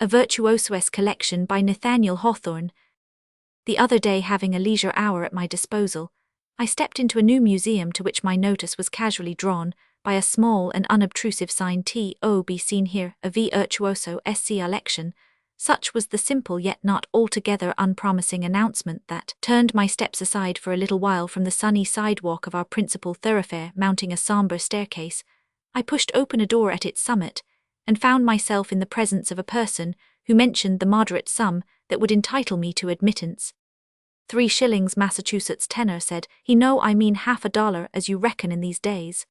a Virtuosos collection by Nathaniel Hawthorne. The other day, having a leisure hour at my disposal, I stepped into a new museum to which my notice was casually drawn by a small and unobtrusive sign "To be seen here, a Virtuoso SC election." Such was the simple yet not altogether unpromising announcement that turned my steps aside for a little while from the sunny sidewalk of our principal thoroughfare, mounting a sombre staircase. I pushed open a door at its summit, and found myself in the presence of a person who mentioned the moderate sum that would entitle me to admittance. 3 shillings Massachusetts tenor, said he. No, I mean $half as you reckon in these days.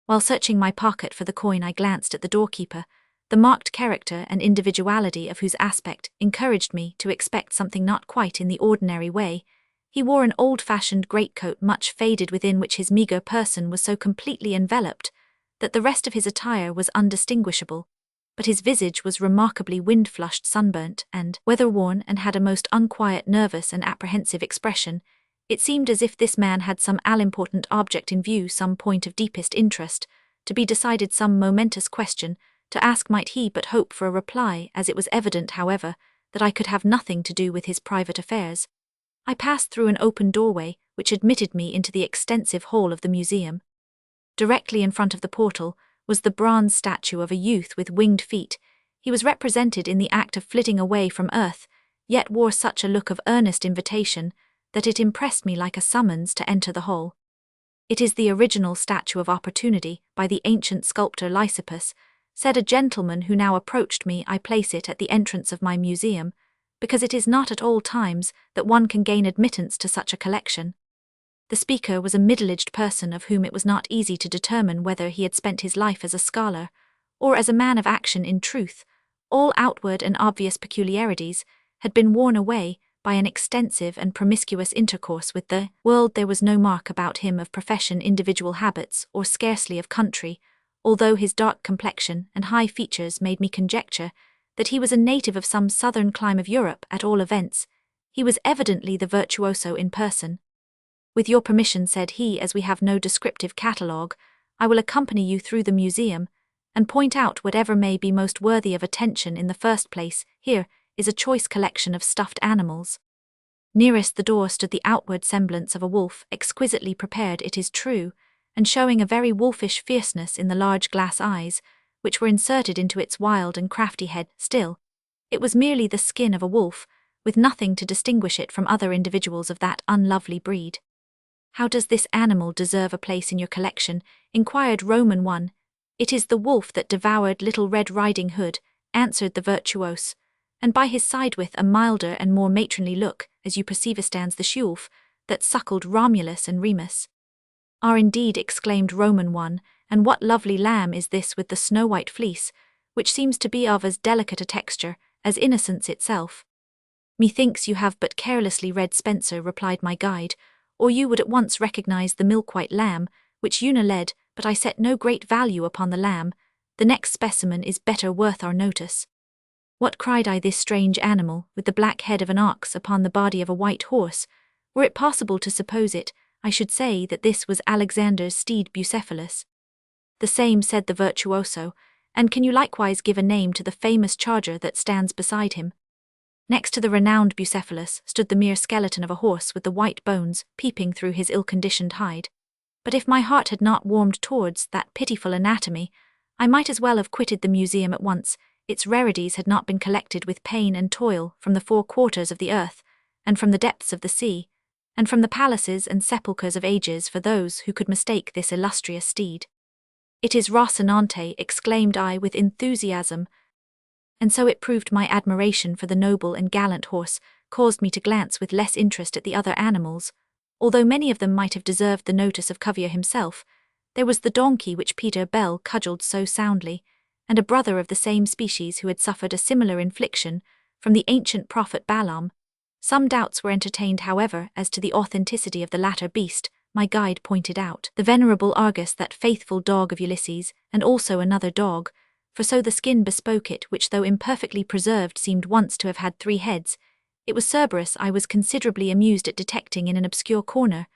While searching my pocket for the coin, I glanced at the doorkeeper, the marked character and individuality of whose aspect encouraged me to expect something not quite in the ordinary way. He wore an old-fashioned greatcoat much faded, within which his meagre person was so completely enveloped that the rest of his attire was undistinguishable, but his visage was remarkably wind-flushed, sunburnt, and weather-worn, and had a most unquiet, nervous and apprehensive expression. It seemed as if this man had some all-important object in view, some point of deepest interest, to be decided, some momentous question to ask. Might he but hope for a reply, as it was evident, however, that I could have nothing to do with his private affairs. I passed through an open doorway, which admitted me into the extensive hall of the museum. Directly in front of the portal was the bronze statue of a youth with winged feet. He was represented in the act of flitting away from earth, yet wore such a look of earnest invitation that it impressed me like a summons to enter the hall. "It is the original statue of Opportunity, by the ancient sculptor Lysippus," said a gentleman who now approached me. "I place it at the entrance of my museum, because it is not at all times that one can gain admittance to such a collection." The speaker was a middle-aged person of whom it was not easy to determine whether he had spent his life as a scholar or as a man of action. In truth, all outward and obvious peculiarities had been worn away by an extensive and promiscuous intercourse with the world. There was no mark about him of profession, individual habits, or scarcely of country, although his dark complexion and high features made me conjecture that he was a native of some southern clime of Europe. At all events, he was evidently the virtuoso in person. "With your permission," said he, "as we have no descriptive catalogue, I will accompany you through the museum and point out whatever may be most worthy of attention. In the first place, here is a choice collection of stuffed animals." Nearest the door stood the outward semblance of a wolf, exquisitely prepared, it is true, and showing a very wolfish fierceness in the large glass eyes, which were inserted into its wild and crafty head. Still, it was merely the skin of a wolf, with nothing to distinguish it from other individuals of that unlovely breed. "How does this animal deserve a place in your collection?" inquired Roman 1. "It is the wolf that devoured Little Red Riding Hood," answered the virtuose, "and by his side with a milder and more matronly look, as you perceive, stands the she-wolf that suckled Romulus and Remus." "Are indeed," exclaimed Roman 1, "and what lovely lamb is this with the snow-white fleece, which seems to be of as delicate a texture as innocence itself?" "Methinks you have but carelessly read Spenser," replied my guide, "or you would at once recognize the milk-white lamb, which Una led, but I set no great value upon the lamb. The next specimen is better worth our notice." "What," cried I, "this strange animal, with the black head of an ox upon the body of a white horse? Were it possible to suppose it, I should say that this was Alexander's steed Bucephalus." "The same," said the virtuoso, "and can you likewise give a name to the famous charger that stands beside him?" Next to the renowned Bucephalus stood the mere skeleton of a horse with the white bones peeping through his ill-conditioned hide. But if my heart had not warmed towards that pitiful anatomy, I might as well have quitted the museum at once. Its rarities had not been collected with pain and toil from the 4 quarters of the earth, and from the depths of the sea, and from the palaces and sepulchres of ages for those who could mistake this illustrious steed. "It is Rocinante," exclaimed I with enthusiasm, and so it proved. My admiration for the noble and gallant horse caused me to glance with less interest at the other animals. Although many of them might have deserved the notice of Cuvier himself, there was the donkey which Peter Bell cudgelled so soundly, and a brother of the same species who had suffered a similar infliction from the ancient prophet Balaam. Some doubts were entertained, however, as to the authenticity of the latter beast. My guide pointed out the venerable Argus, that faithful dog of Ulysses, and also another dog, for so the skin bespoke it, which though imperfectly preserved seemed once to have had 3 heads. It was Cerberus. I was considerably amused at detecting in an obscure corner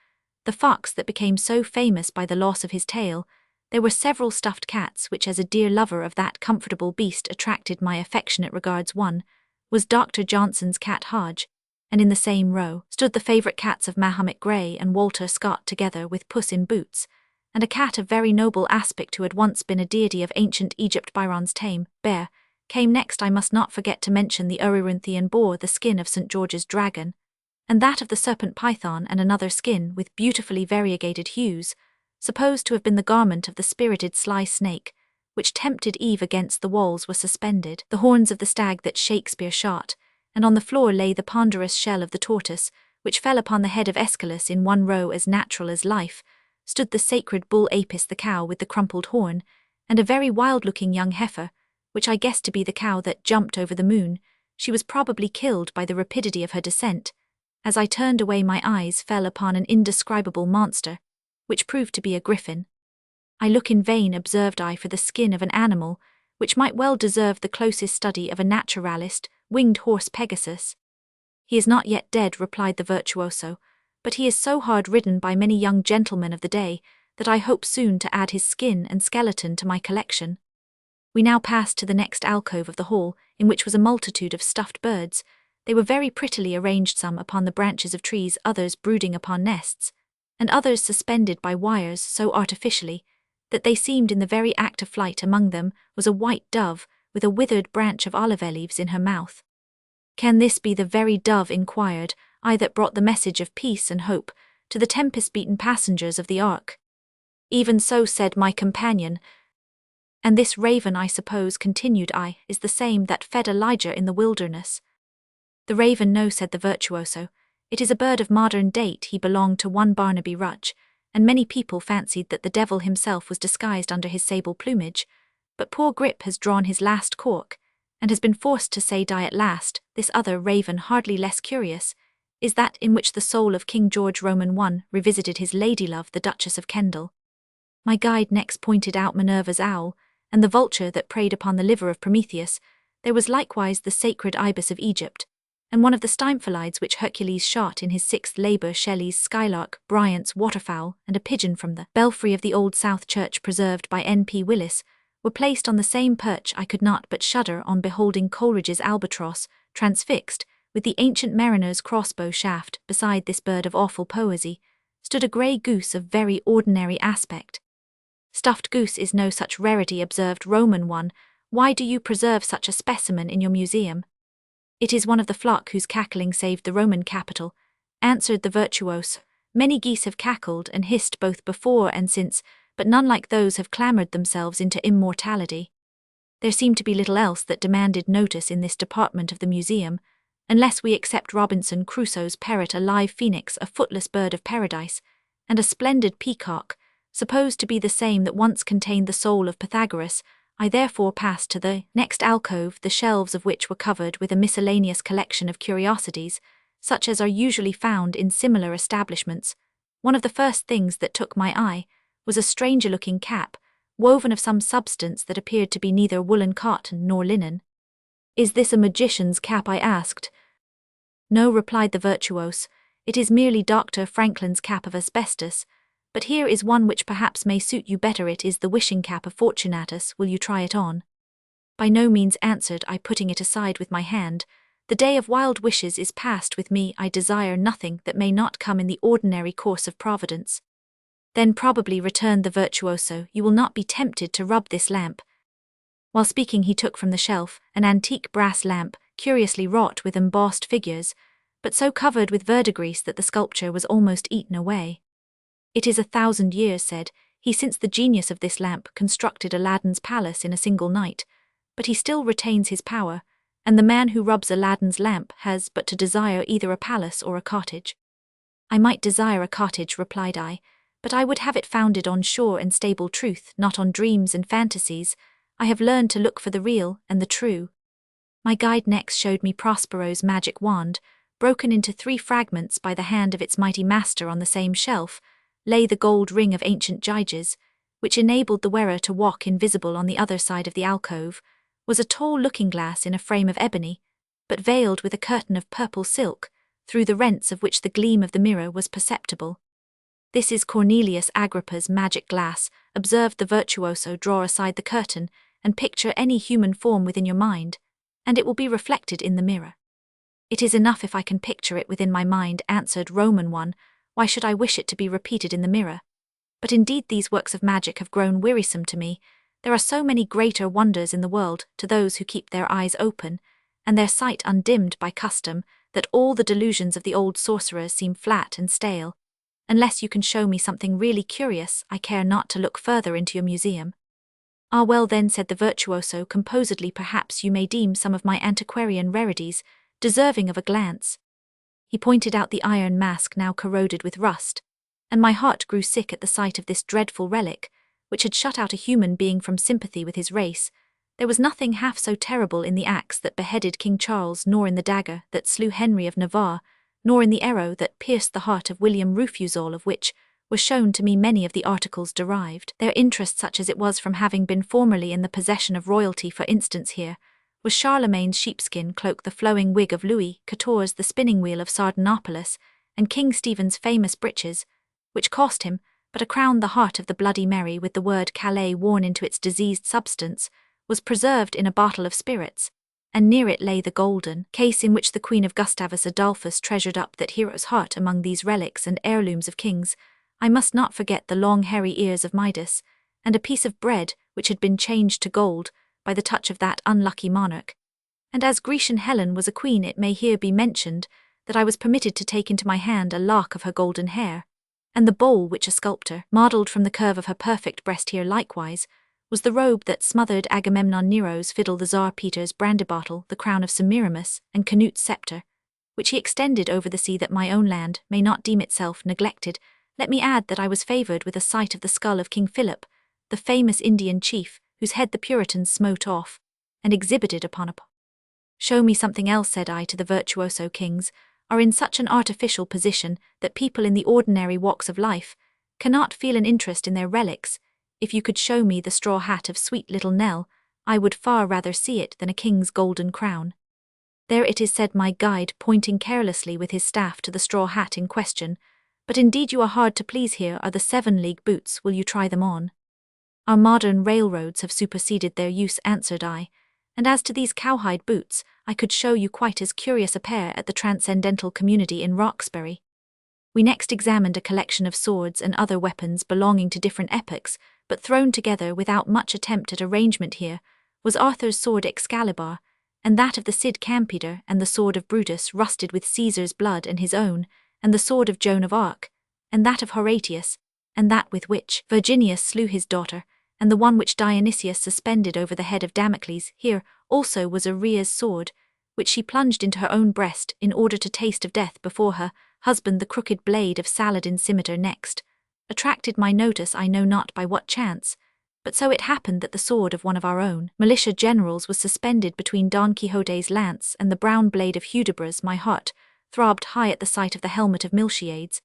the fox that became so famous by the loss of his tail, There were several stuffed cats which, as a dear lover of that comfortable beast, attracted my affectionate regards. One was Dr. Johnson's cat Hodge, and in the same row stood the favourite cats of Mahomet Grey and Walter Scott, together with Puss in Boots, and a cat of very noble aspect who had once been a deity of ancient Egypt. Byron's tame bear came next. I must not forget to mention the Euryranthian boar, the skin of St. George's dragon, and that of the serpent python, and another skin with beautifully variegated hues, supposed to have been the garment of the spirited sly snake, which tempted Eve. Against the walls were suspended the horns of the stag that Shakespeare shot, and on the floor lay the ponderous shell of the tortoise, which fell upon the head of Aeschylus. In one row, as natural as life, stood the sacred bull Apis, the cow with the crumpled horn, and a very wild-looking young heifer, which I guessed to be the cow that jumped over the moon. She was probably killed by the rapidity of her descent. As I turned away, my eyes fell upon an indescribable monster, which proved to be a griffin. I look in vain, observed I, for the skin of an animal, which might well deserve the closest study of a naturalist. Winged horse Pegasus. He is not yet dead, replied the virtuoso, but he is so hard ridden by many young gentlemen of the day that I hope soon to add his skin and skeleton to my collection. We now passed to the next alcove of the hall, in which was a multitude of stuffed birds. They were very prettily arranged, some upon the branches of trees, others brooding upon nests, and others suspended by wires so artificially that they seemed in the very act of flight. Among them was a white dove, with a withered branch of olive leaves in her mouth. Can this be the very dove, inquired I, that brought the message of peace and hope to the tempest-beaten passengers of the ark? Even so, said my companion. And this raven, I suppose, continued I, is the same that fed Elijah in the wilderness? The raven, no, said the virtuoso. It is a bird of modern date. He belonged to one Barnaby Rudge, and many people fancied that the devil himself was disguised under his sable plumage. But poor Grip has drawn his last cork, and has been forced to say die at last. This other raven, hardly less curious, is that in which the soul of King George Roman I revisited his ladylove, the Duchess of Kendal. My guide next pointed out Minerva's owl, and the vulture that preyed upon the liver of Prometheus. There was likewise the sacred ibis of Egypt, and one of the stymphalides which Hercules shot in his sixth labour, Shelley's skylark, Bryant's waterfowl, and a pigeon from the belfry of the Old South Church preserved by N.P. Willis, were placed on the same perch. I could not but shudder on beholding Coleridge's albatross, transfixed, with the ancient mariner's crossbow shaft. Beside this bird of awful poesy stood a grey goose of very ordinary aspect. Stuffed goose is no such rarity, observed Roman one. Why do you preserve such a specimen in your museum? It is one of the flock whose cackling saved the Roman capital, answered the virtuoso. Many geese have cackled and hissed both before and since, but none like those have clamoured themselves into immortality. There seemed to be little else that demanded notice in this department of the museum, unless we except Robinson Crusoe's parrot, a live phoenix, a footless bird of paradise, and a splendid peacock, supposed to be the same that once contained the soul of Pythagoras. I therefore passed to the next alcove, the shelves of which were covered with a miscellaneous collection of curiosities, such as are usually found in similar establishments. One of the first things that took my eye was a stranger-looking cap, woven of some substance that appeared to be neither woolen cotton nor linen. Is this a magician's cap? I asked. No, replied the virtuoso, it is merely Dr. Franklin's cap of asbestos, but here is one which perhaps may suit you better. It is the wishing cap of Fortunatus. Will you try it on? By no means, answered I, putting it aside with my hand. The day of wild wishes is past with me. I desire nothing that may not come in the ordinary course of Providence. Then probably, returned the virtuoso, you will not be tempted to rub this lamp. While speaking, he took from the shelf an antique brass lamp, curiously wrought with embossed figures, but so covered with verdigris that the sculpture was almost eaten away. It is 1,000 years, said he, since the genius of this lamp constructed Aladdin's palace in a single night, but he still retains his power, and the man who rubs Aladdin's lamp has but to desire either a palace or a cottage. I might desire a cottage, replied I, but I would have it founded on sure and stable truth, not on dreams and fantasies. I have learned to look for the real and the true. My guide next showed me Prospero's magic wand, broken into 3 fragments by the hand of its mighty master. On the same shelf lay the gold ring of ancient Gyges, which enabled the wearer to walk invisible. On the other side of the alcove was a tall looking-glass in a frame of ebony, but veiled with a curtain of purple silk, through the rents of which the gleam of the mirror was perceptible. "This is Cornelius Agrippa's magic glass," observed the virtuoso. "Draw aside the curtain, and picture any human form within your mind, and it will be reflected in the mirror." "It is enough if I can picture it within my mind," answered Roman 1, "why should I wish it to be repeated in the mirror? But indeed these works of magic have grown wearisome to me. There are so many greater wonders in the world to those who keep their eyes open, and their sight undimmed by custom, that all the delusions of the old sorcerers seem flat and stale. Unless you can show me something really curious, I care not to look further into your museum." "Ah well then," said the virtuoso composedly, "perhaps you may deem some of my antiquarian rarities deserving of a glance." He pointed out the iron mask now corroded with rust, and my heart grew sick at the sight of this dreadful relic, which had shut out a human being from sympathy with his race. There was nothing half so terrible in the axe that beheaded King Charles, nor in the dagger that slew Henry of Navarre, nor in the arrow that pierced the heart of William Refusal, of which were shown to me many of the articles derived. Their interest, such as it was from having been formerly in the possession of royalty. For instance, here was Charlemagne's sheepskin cloak, the flowing wig of Louis XIV, the spinning wheel of Sardanapalus, and King Stephen's famous breeches, which cost him but a crown. The heart of the Bloody Mary, with the word Calais worn into its diseased substance, was preserved in a bottle of spirits, and near it lay the golden case in which the Queen of Gustavus Adolphus treasured up that hero's heart. Among these relics and heirlooms of kings, I must not forget the long hairy ears of Midas, and a piece of bread which had been changed to gold by the touch of that unlucky monarch. And as Grecian Helen was a queen, it may here be mentioned that I was permitted to take into my hand a lock of her golden hair, and the bowl which a sculptor modelled from the curve of her perfect breast. Here likewise was the robe that smothered Agamemnon Nero's fiddle, the Tsar Peter's brandy bottle, the crown of Semiramis, and Canute's scepter, which he extended over the sea, that my own land may not deem itself neglected. Let me add that I was favoured with a sight of the skull of King Philip, the famous Indian chief, whose head the Puritans smote off, and exhibited upon a "Show me something else," said I to the virtuoso. "Kings are in such an artificial position that people in the ordinary walks of life cannot feel an interest in their relics. If you could show me the straw hat of sweet little Nell, I would far rather see it than a king's golden crown." "There it is," said my guide, pointing carelessly with his staff to the straw hat in question. "But indeed you are hard to please. Here are the 7-league boots. Will you try them on?" "Our modern railroads have superseded their use," answered I, "and as to these cowhide boots, I could show you quite as curious a pair at the Transcendental Community in Roxbury." We next examined a collection of swords and other weapons belonging to different epochs, but thrown together without much attempt at arrangement. Here was Arthur's sword Excalibur, and that of the Cid Campeador, and the sword of Brutus rusted with Caesar's blood and his own, and the sword of Joan of Arc, and that of Horatius, and that with which Virginius slew his daughter, and the one which Dionysius suspended over the head of Damocles. Here also was Rhea's sword, which she plunged into her own breast in order to taste of death before her husband. The crooked blade of Saladin's scimitar next attracted my notice, I know not by what chance, but so it happened that the sword of one of our own militia generals was suspended between Don Quixote's lance and the brown blade of Hudibras. My heart throbbed high at the sight of the helmet of Miltiades,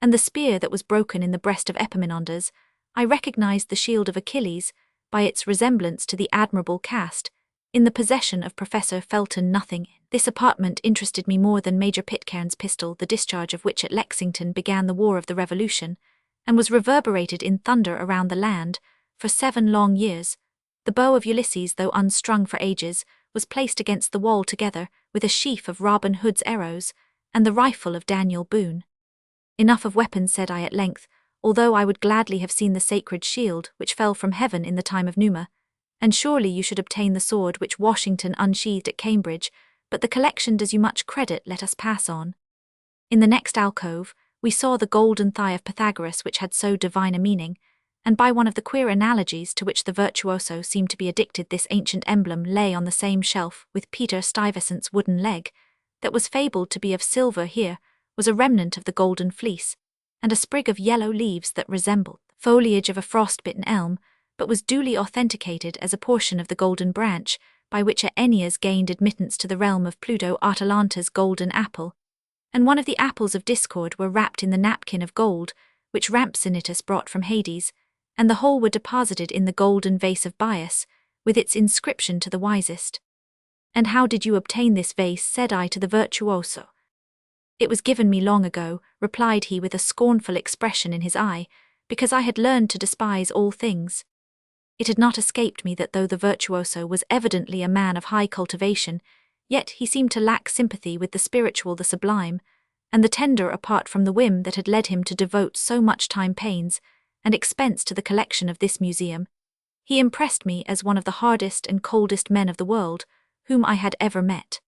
and the spear that was broken in the breast of Epaminondas. I recognized the shield of Achilles by its resemblance to the admirable cast in the possession of Professor Felton. Nothing in this apartment interested me more than Major Pitcairn's pistol, the discharge of which at Lexington began the War of the Revolution, and was reverberated in thunder around the land for 7 long years. The bow of Ulysses, though unstrung for ages, was placed against the wall together with a sheaf of Robin Hood's arrows and the rifle of Daniel Boone. "Enough of weapons," said I at length, "although I would gladly have seen the sacred shield which fell from heaven in the time of Numa, and surely you should obtain the sword which Washington unsheathed at Cambridge, but the collection does you much credit. Let us pass on." In the next alcove we saw the golden thigh of Pythagoras, which had so divine a meaning, and by one of the queer analogies to which the virtuoso seemed to be addicted, this ancient emblem lay on the same shelf with Peter Stuyvesant's wooden leg, that was fabled to be of silver. Here was a remnant of the golden fleece, and a sprig of yellow leaves that resembled the foliage of a frostbitten elm, but was duly authenticated as a portion of the golden branch by which Aeneas gained admittance to the realm of Pluto. Atalanta's golden apple, and one of the apples of discord were wrapped in the napkin of gold which Rhampsinitus brought from Hades, and the whole were deposited in the golden vase of Bias, with its inscription to the wisest. "And how did you obtain this vase?" said I to the virtuoso. "It was given me long ago," replied he with a scornful expression in his eye, "because I had learned to despise all things." It had not escaped me that though the virtuoso was evidently a man of high cultivation, yet he seemed to lack sympathy with the spiritual, the sublime, and the tender apart from the whim that had led him to devote so much time, pains, and expense to the collection of this museum. He impressed me as one of the hardest and coldest men of the world, whom I had ever met.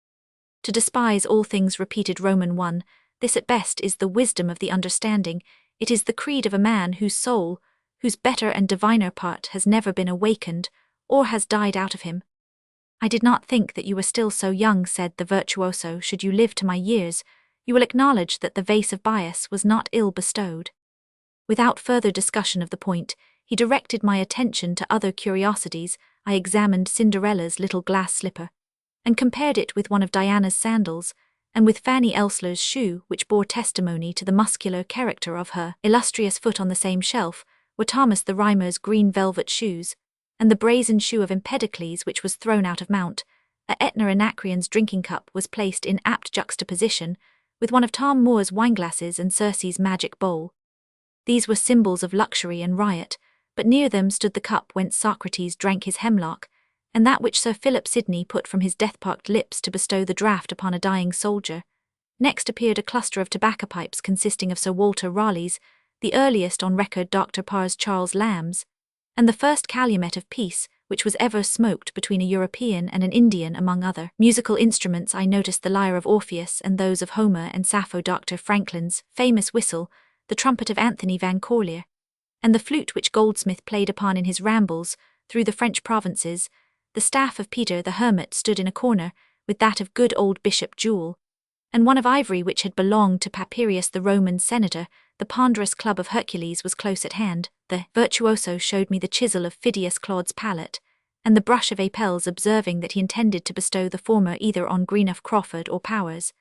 To despise all things, repeated Roman 1, this at best is the wisdom of the understanding, it is the creed of a man whose soul, whose better and diviner part has never been awakened, or has died out of him. "I did not think that you were still so young," said the virtuoso. "Should you live to my years, you will acknowledge that the vase of bias was not ill bestowed." Without further discussion of the point, he directed my attention to other curiosities. I examined Cinderella's little glass slipper, and compared it with one of Diana's sandals, and with Fanny Elsler's shoe, which bore testimony to the muscular character of her illustrious foot. On the same shelf were Thomas the Rhymer's green velvet shoes, and the brazen shoe of Empedocles, which was thrown out of mount. Etna Anacreon's drinking cup was placed in apt juxtaposition with one of Tom Moore's wineglasses and Circe's magic bowl. These were symbols of luxury and riot, but near them stood the cup whence Socrates drank his hemlock, and that which Sir Philip Sidney put from his death-parched lips to bestow the draught upon a dying soldier. Next appeared a cluster of tobacco pipes consisting of Sir Walter Raleigh's, the earliest on record Dr. Parr's Charles Lamb's, and the first calumet of peace which was ever smoked between a European and an Indian. Among other musical instruments I noticed the lyre of Orpheus and those of Homer and Sappho, Dr. Franklin's famous whistle, the trumpet of Anthony Van Corlear, and the flute which Goldsmith played upon in his rambles through the French provinces. The staff of Peter the Hermit stood in a corner, with that of good old Bishop Jewel, and one of ivory which had belonged to Papirius the Roman senator. The ponderous club of Hercules was close at hand. The virtuoso showed me the chisel of Phidias Claude's palette, and the brush of Apelles, observing that he intended to bestow the former either on Greenough Crawford or Powers,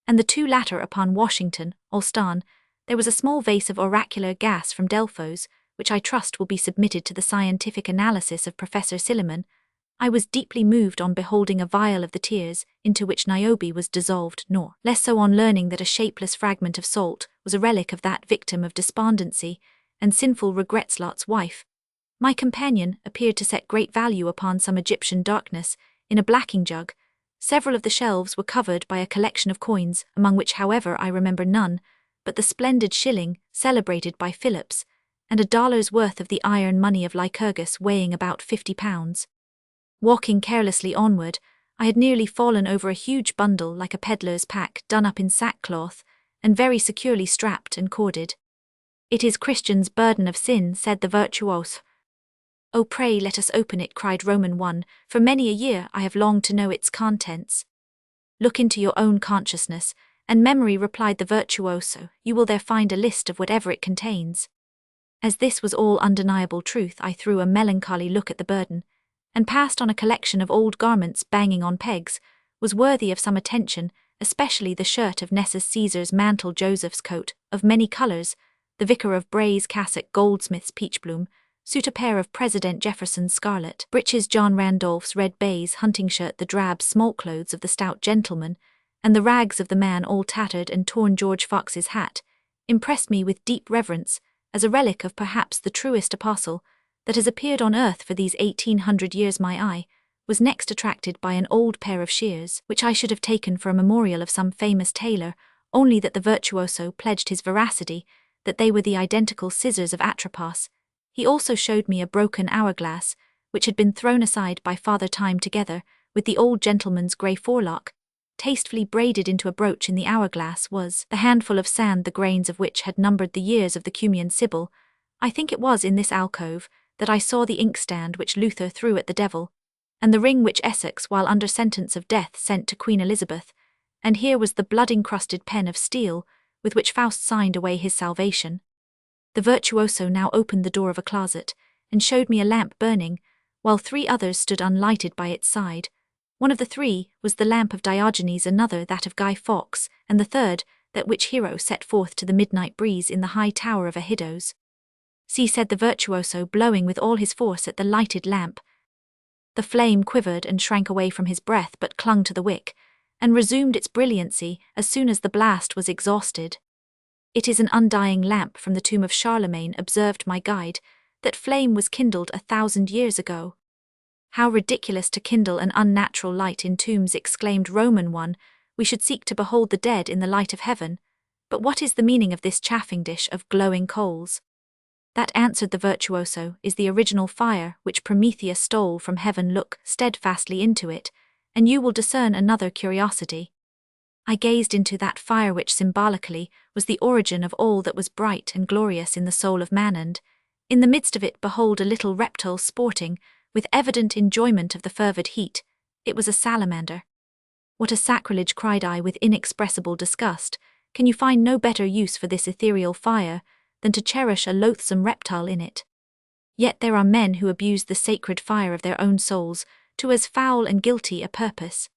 and the two latter upon Washington, Allston. There was a small vase of oracular gas from Delphos, which I trust will be submitted to the scientific analysis of Professor Silliman. I was deeply moved on beholding a vial of the tears into which Niobe was dissolved, nor less so on learning that a shapeless fragment of salt was a relic of that victim of despondency and sinful regrets, Lot's wife. My companion appeared to set great value upon some Egyptian darkness in a blacking jug. Several of the shelves were covered by a collection of coins, among which, however, I remember none but the splendid shilling celebrated by Phillips, and $1 worth of the iron money of Lycurgus weighing about 50 pounds. Walking carelessly onward, I had nearly fallen over a huge bundle like a peddler's pack, done up in sackcloth, and very securely strapped and corded. "It is Christian's burden of sin," said the virtuoso. "Oh, pray let us open it," cried Roman 1, "for many a year I have longed to know its contents." "Look into your own consciousness and memory," replied the virtuoso. "You will there find a list of whatever it contains." As this was all undeniable truth, I threw a melancholy look at the burden, and passed on a collection of old garments banging on pegs, was worthy of some attention, especially the shirt of Nessus Caesar's mantle, Joseph's coat, of many colours, the Vicar of Bray's cassock, Goldsmith's peachbloom, suit a pair of President Jefferson's scarlet breeches, John Randolph's red baize hunting shirt, the drab small clothes of the stout gentleman, and the rags of the man all tattered and torn, George Fox's hat, impressed me with deep reverence, as a relic of perhaps the truest apostle that has appeared on earth for these 1800 years. My eye was next attracted by an old pair of shears, which I should have taken for a memorial of some famous tailor, only that the virtuoso pledged his veracity that they were the identical scissors of Atropos. He also showed me a broken hourglass, which had been thrown aside by Father Time, together with the old gentleman's grey forelock. Tastefully braided into a brooch in the hourglass was the handful of sand, the grains of which had numbered the years of the Cumean Sibyl. I think it was in this alcove that I saw the inkstand which Luther threw at the devil, and the ring which Essex, while under sentence of death, sent to Queen Elizabeth, and here was the blood-encrusted pen of steel with which Faust signed away his salvation. The virtuoso now opened the door of a closet, and showed me a lamp burning, while 3 others stood unlighted by its side. One of the 3 was the lamp of Diogenes, another that of Guy Fawkes, and the third that which Hero set forth to the midnight breeze in the high tower of Ahydos. "See," said the virtuoso, blowing with all his force at the lighted lamp. The flame quivered and shrank away from his breath, but clung to the wick, and resumed its brilliancy as soon as the blast was exhausted. "It is an undying lamp from the tomb of Charlemagne," observed my guide. "That flame was kindled 1,000 years ago." "How ridiculous to kindle an unnatural light in tombs," exclaimed Roman one. "We should seek to behold the dead in the light of heaven. But what is the meaning of this chafing dish of glowing coals?" "That," answered the virtuoso, "is the original fire which Prometheus stole from heaven. Look steadfastly into it, and you will discern another curiosity." I gazed into that fire which symbolically was the origin of all that was bright and glorious in the soul of man, and, in the midst of it, behold a little reptile sporting, with evident enjoyment of the fervid heat. It was a salamander. "What a sacrilege!" cried I with inexpressible disgust. "Can you find no better use for this ethereal fire than to cherish a loathsome reptile in it? Yet there are men who abuse the sacred fire of their own souls to as foul and guilty a purpose."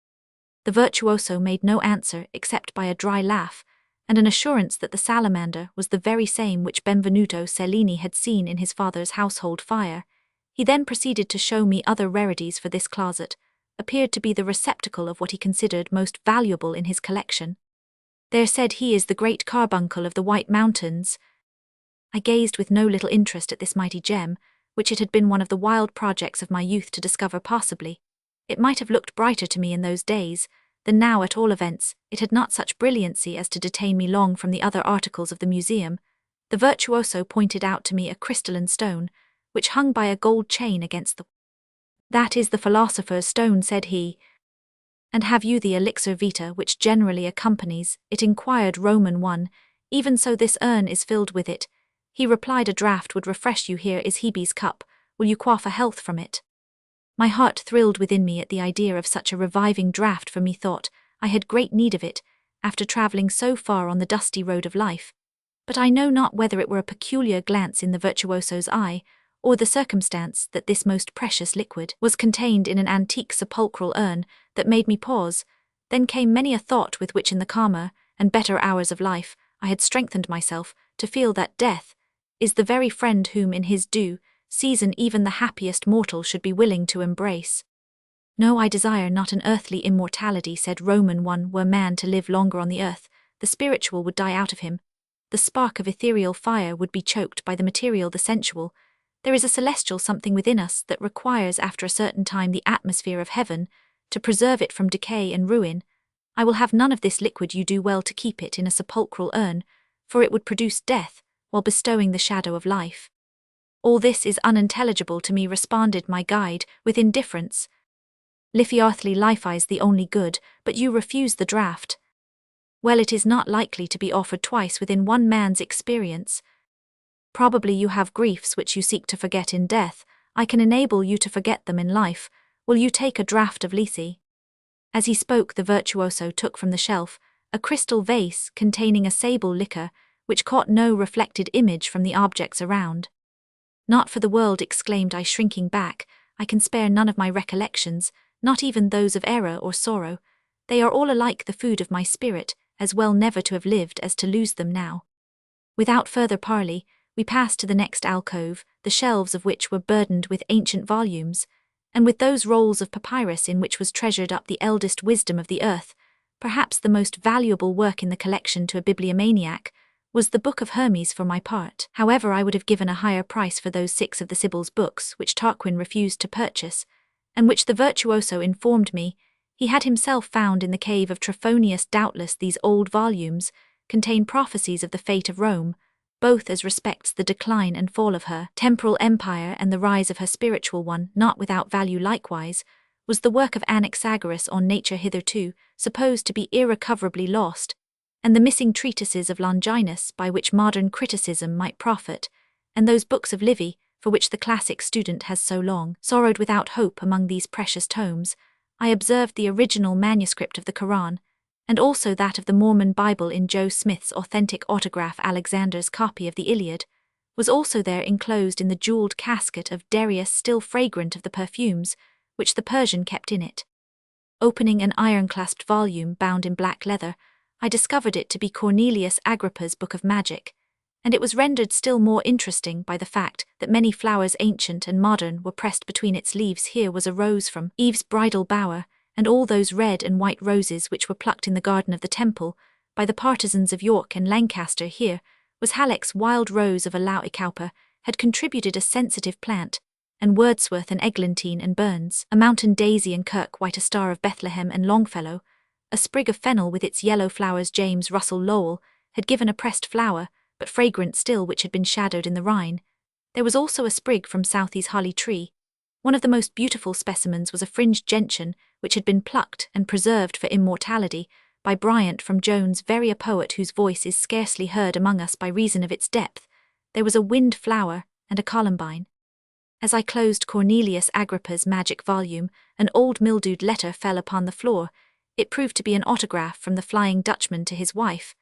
The virtuoso made no answer except by a dry laugh, and an assurance that the salamander was the very same which Benvenuto Cellini had seen in his father's household fire. He then proceeded to show me other rarities, for this closet appeared to be the receptacle of what he considered most valuable in his collection. "There," said he, "is the great carbuncle of the White Mountains." I gazed with no little interest at this mighty gem, which it had been one of the wild projects of my youth to discover. Possibly it might have looked brighter to me in those days than now. At all events, it had not such brilliancy as to detain me long from the other articles of the museum. The virtuoso pointed out to me a crystalline stone, which hung by a gold chain against the "That is the philosopher's stone," said he. "And have you the elixir vitae which generally accompanies it?" inquired Roman one. "Even so, this urn is filled with it," he replied. "A draught would refresh you. Here is Hebe's cup. Will you quaff a health from it?" My heart thrilled within me at the idea of such a reviving draught, for methought I had great need of it, after travelling so far on the dusty road of life. But I know not whether it were a peculiar glance in the virtuoso's eye, or the circumstance that this most precious liquid was contained in an antique sepulchral urn, that made me pause. Then came many a thought with which in the calmer and better hours of life I had strengthened myself to feel that death is the very friend whom in his due season even the happiest mortal should be willing to embrace. "No, I desire not an earthly immortality," said Roman one. "Were man to live longer on the earth, the spiritual would die out of him. The spark of ethereal fire would be choked by the material, the sensual. There is a celestial something within us that requires after a certain time the atmosphere of heaven to preserve it from decay and ruin. I will have none of this liquid. You do well to keep it in a sepulchral urn, for it would produce death while bestowing the shadow of life." "All this is unintelligible to me," responded my guide with indifference. "Earthly life is the only good, but you refuse the draught. Well, it is not likely to be offered twice within one man's experience. Probably you have griefs which you seek to forget in death. I can enable you to forget them in life. Will you take a draught of Lethe?" As he spoke, the virtuoso took from the shelf a crystal vase containing a sable liquor, which caught no reflected image from the objects around. "Not for the world," exclaimed I, shrinking back. "I can spare none of my recollections, not even those of error or sorrow. They are all alike the food of my spirit, as well never to have lived as to lose them now." Without further parley, we passed to the next alcove, the shelves of which were burdened with ancient volumes, and with those rolls of papyrus in which was treasured up the eldest wisdom of the earth. Perhaps the most valuable work in the collection to a bibliomaniac was the Book of Hermes. For my part, however, I would have given a higher price for those 6 of the Sibyl's books which Tarquin refused to purchase, and which the virtuoso informed me he had himself found in the cave of Trophonius. Doubtless these old volumes contain prophecies of the fate of Rome, both as respects the decline and fall of her temporal empire and the rise of her spiritual one. Not without value likewise was the work of Anaxagoras on nature, hitherto supposed to be irrecoverably lost, and the missing treatises of Longinus by which modern criticism might profit, and those books of Livy for which the classic student has so long sorrowed without hope. Among these precious tomes I observed the original manuscript of the Koran, and also that of the Mormon Bible in Joe Smith's authentic autograph. Alexander's copy of the Iliad was also there, enclosed in the jeweled casket of Darius, still fragrant of the perfumes which the Persian kept in it. Opening an iron-clasped volume bound in black leather, I discovered it to be Cornelius Agrippa's Book of Magic, and it was rendered still more interesting by the fact that many flowers, ancient and modern, were pressed between its leaves. Here was a rose from Eve's bridal bower, and all those red and white roses which were plucked in the garden of the Temple, by the partisans of York and Lancaster here, was Halleck's wild rose of a Lau Icaupa, had contributed a sensitive plant, and Wordsworth and Eglantine and Burns, a mountain daisy and Kirk White, a star of Bethlehem and Longfellow, a sprig of fennel with its yellow flowers, James Russell Lowell, had given a pressed flower, but fragrant still, which had been shadowed in the Rhine. There was also a sprig from Southey's holly tree. One of the most beautiful specimens was a fringed gentian, which had been plucked and preserved for immortality by Bryant from Jones, very a poet whose voice is scarcely heard among us by reason of its depth. There was a wind flower and a columbine. As I closed Cornelius Agrippa's magic volume, an old mildewed letter fell upon the floor. It proved to be an autograph from the Flying Dutchman to his wife.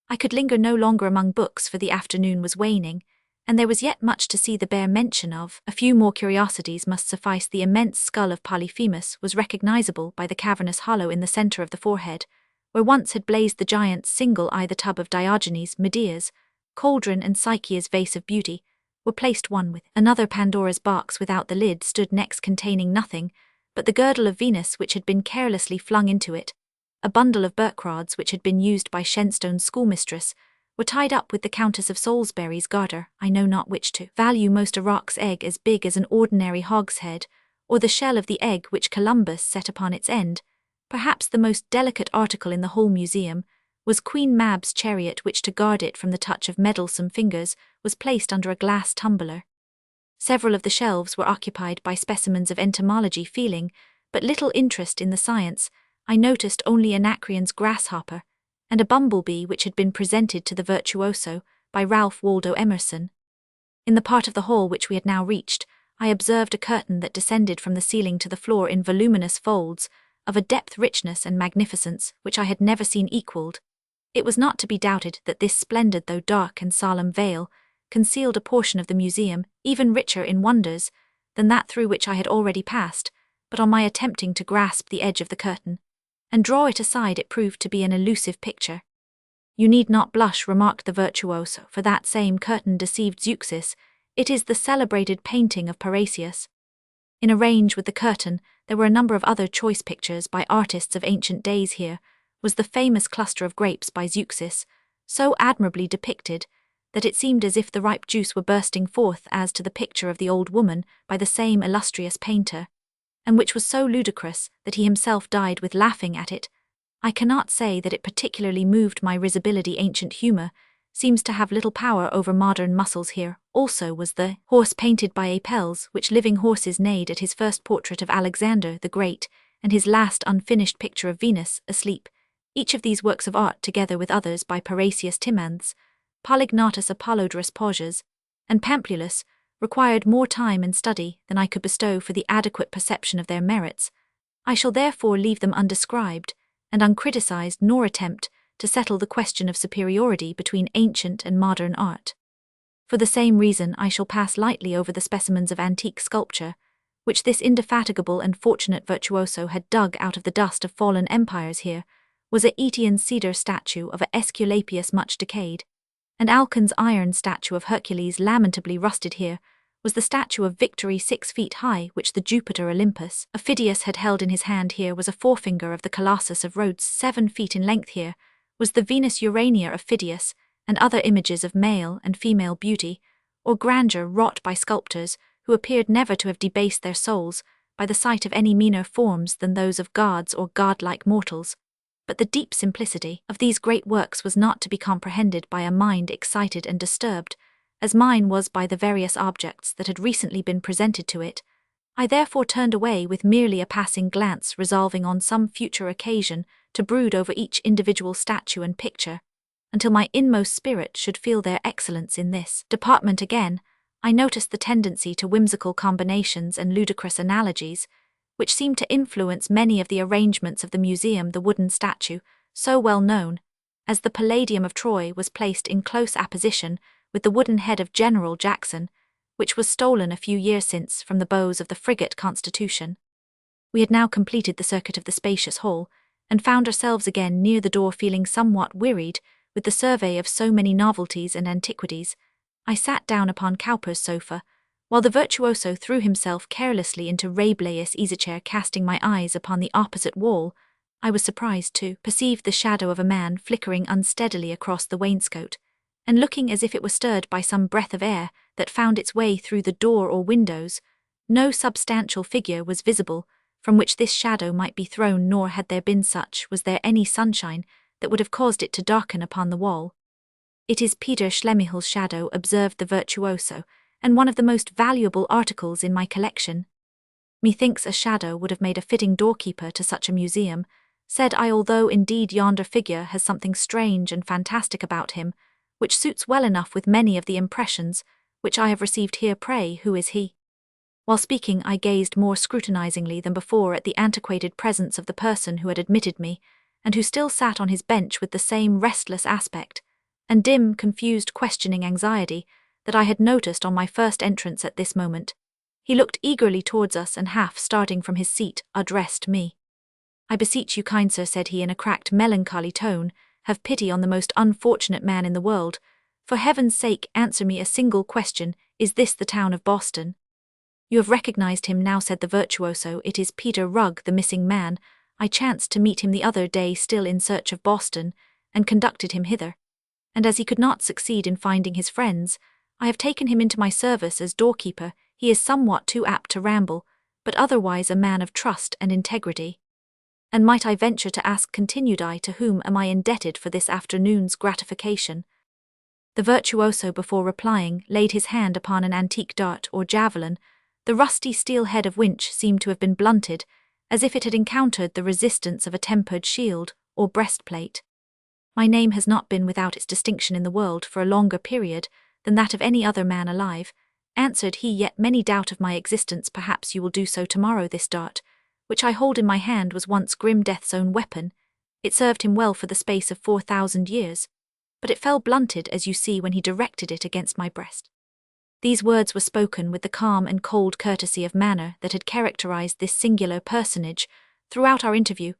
I could linger no longer among books, for the afternoon was waning, and there was yet much to see. The bare mention of a few more curiosities must suffice. The immense skull of Polyphemus was recognizable by the cavernous hollow in the center of the forehead, where once had blazed the giant's single eye. The tub of Diogenes, Medea's cauldron, and Psyche's vase of beauty were placed one with another. Pandora's box without the lid stood next, containing nothing but the girdle of Venus, which had been carelessly flung into it. A bundle of birkrods, which had been used by Shenstone's schoolmistress, were tied up with the Countess of Salisbury's garter. I know not which to value most, a roc's egg as big as an ordinary hogshead, or the shell of the egg which Columbus set upon its end. Perhaps the most delicate article in the whole museum was Queen Mab's chariot, which, to guard it from the touch of meddlesome fingers, was placed under a glass tumbler. Several of the shelves were occupied by specimens of entomology. Feeling but little interest in the science, I noticed only Anacreon's grasshopper and a bumblebee, which had been presented to the Virtuoso by Ralph Waldo Emerson. In the part of the hall which we had now reached, I observed a curtain that descended from the ceiling to the floor in voluminous folds, of a depth, richness, and magnificence which I had never seen equalled. It was not to be doubted that this splendid though dark and solemn veil concealed a portion of the museum, even richer in wonders than that through which I had already passed, but on my attempting to grasp the edge of the curtain and draw it aside, it proved to be an elusive picture. "You need not blush," remarked the Virtuoso, "for that same curtain deceived Zeuxis. It is the celebrated painting of Parrhasius." In a range with the curtain, there were a number of other choice pictures by artists of ancient days. Here was the famous cluster of grapes by Zeuxis, so admirably depicted that it seemed as if the ripe juice were bursting forth, as to the picture of the old woman by the same illustrious painter, and which was so ludicrous that he himself died with laughing at it. I cannot say that it particularly moved my risibility. Ancient humor seems to have little power over modern muscles. Here also was the horse painted by Apelles, which living horses neighed, at his first portrait of Alexander the Great, and his last unfinished picture of Venus asleep. Each of these works of art, together with others by Parrhasius Timanthes, Polygnotus Apollodorus Pauges, and Pamphilus, required more time and study than I could bestow for the adequate perception of their merits. I shall therefore leave them undescribed and uncriticised, nor attempt to settle the question of superiority between ancient and modern art. For the same reason, I shall pass lightly over the specimens of antique sculpture, which this indefatigable and fortunate Virtuoso had dug out of the dust of fallen empires. Here was a Aetian cedar statue of a Aesculapius much decayed, and Alcon's iron statue of Hercules lamentably rusted. Here was the statue of Victory 6 feet high, which the Jupiter Olympus of Phidias had held in his hand. Here was a forefinger of the Colossus of Rhodes 7 feet in length. Here was the Venus Urania of Phidias, and other images of male and female beauty or grandeur wrought by sculptors who appeared never to have debased their souls by the sight of any meaner forms than those of gods or godlike mortals. But the deep simplicity of these great works was not to be comprehended by a mind excited and disturbed, as mine was by the various objects that had recently been presented to it. I therefore turned away with merely a passing glance, resolving on some future occasion to brood over each individual statue and picture, until my inmost spirit should feel their excellence. In this department again, I noticed the tendency to whimsical combinations and ludicrous analogies, which seemed to influence many of the arrangements of the museum. The wooden statue, so well known as the Palladium of Troy, was placed in close apposition with the wooden head of General Jackson, which was stolen a few years since from the bows of the frigate Constitution. We had now completed the circuit of the spacious hall, and found ourselves again near the door, feeling somewhat wearied with the survey of so many novelties and antiquities. I sat down upon Cowper's sofa, while the virtuoso threw himself carelessly into Rabelais' easy-chair, casting my eyes upon the opposite wall, I was surprised to perceive the shadow of a man flickering unsteadily across the wainscot, and looking as if it were stirred by some breath of air that found its way through the door or windows. No substantial figure was visible from which this shadow might be thrown, nor had there been such was there any sunshine that would have caused it to darken upon the wall. "It is Peter Schlemihil's shadow," observed the virtuoso, "and one of the most valuable articles in my collection." "Methinks a shadow would have made a fitting doorkeeper to such a museum," said I, "although indeed yonder figure has something strange and fantastic about him, which suits well enough with many of the impressions which I have received here. Pray, who is he?" While speaking, I gazed more scrutinizingly than before at the antiquated presence of the person who had admitted me, and who still sat on his bench with the same restless aspect and dim, confused, questioning anxiety that I had noticed on my first entrance. At this moment, he looked eagerly towards us, and half starting from his seat, addressed me. "I beseech you, kind sir," said he in a cracked, melancholy tone, "have pity on the most unfortunate man in the world. For heaven's sake, answer me a single question. Is this the town of Boston?" "You have recognized him now," said the virtuoso. "It is Peter Rugg, the missing man. I chanced to meet him the other day still in search of Boston, and conducted him hither. And as he could not succeed in finding his friends, I have taken him into my service as doorkeeper. He is somewhat too apt to ramble, but otherwise a man of trust and integrity." "And might I venture to ask," continued I, "to whom am I indebted for this afternoon's gratification?" The virtuoso, before replying, laid his hand upon an antique dart or javelin. The rusty steel head of which seemed to have been blunted, as if it had encountered the resistance of a tempered shield or breastplate. "My name has not been without its distinction in the world for a longer period than that of any other man alive," answered he, "yet many doubt of my existence. Perhaps you will do so tomorrow. This dart, which I hold in my hand, was once grim Death's own weapon. It served him well for the space of 4,000 years, but it fell blunted, as you see, when he directed it against my breast." These words were spoken with the calm and cold courtesy of manner that had characterized this singular personage throughout our interview.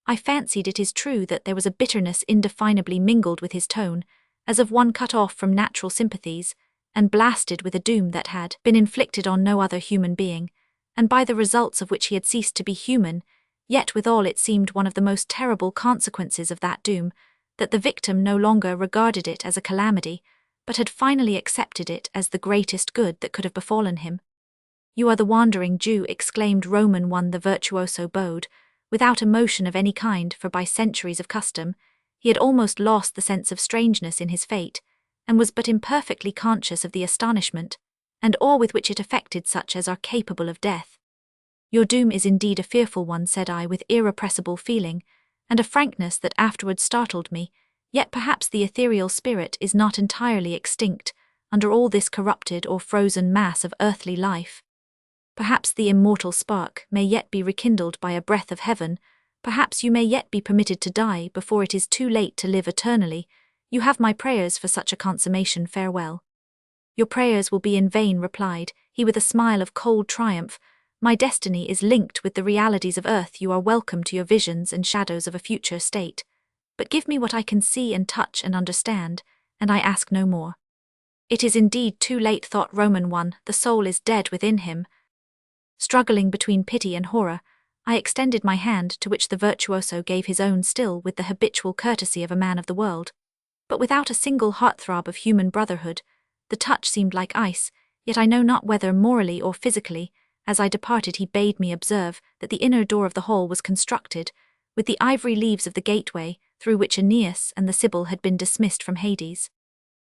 I fancied, it is true, that there was a bitterness indefinably mingled with his tone, as of one cut off from natural sympathies, and blasted with a doom that had been inflicted on no other human being, and by the results of which he had ceased to be human. Yet withal it seemed one of the most terrible consequences of that doom, that the victim no longer regarded it as a calamity, but had finally accepted it as the greatest good that could have befallen him. "You are the wandering Jew," exclaimed Roman I. The virtuoso bowed, without emotion of any kind, for by centuries of custom he had almost lost the sense of strangeness in his fate, and was but imperfectly conscious of the astonishment and awe with which it affected such as are capable of death. "Your doom is indeed a fearful one," said I with irrepressible feeling, and a frankness that afterwards startled me. "Yet perhaps the ethereal spirit is not entirely extinct under all this corrupted or frozen mass of earthly life. Perhaps the immortal spark may yet be rekindled by a breath of heaven. Perhaps you may yet be permitted to die before it is too late to live eternally. You have my prayers for such a consummation. Farewell." "Your prayers will be in vain," replied he with a smile of cold triumph. "My destiny is linked with the realities of earth. You are welcome to your visions and shadows of a future state. But give me what I can see and touch and understand, and I ask no more." "It is indeed too late," thought Roman I. "The soul is dead within him." Struggling between pity and horror, I extended my hand, to which the virtuoso gave his own, still with the habitual courtesy of a man of the world, but without a single heartthrob of human brotherhood. The touch seemed like ice, yet I know not whether morally or physically. As I departed, he bade me observe that the inner door of the hall was constructed with the ivory leaves of the gateway through which Aeneas and the Sibyl had been dismissed from Hades.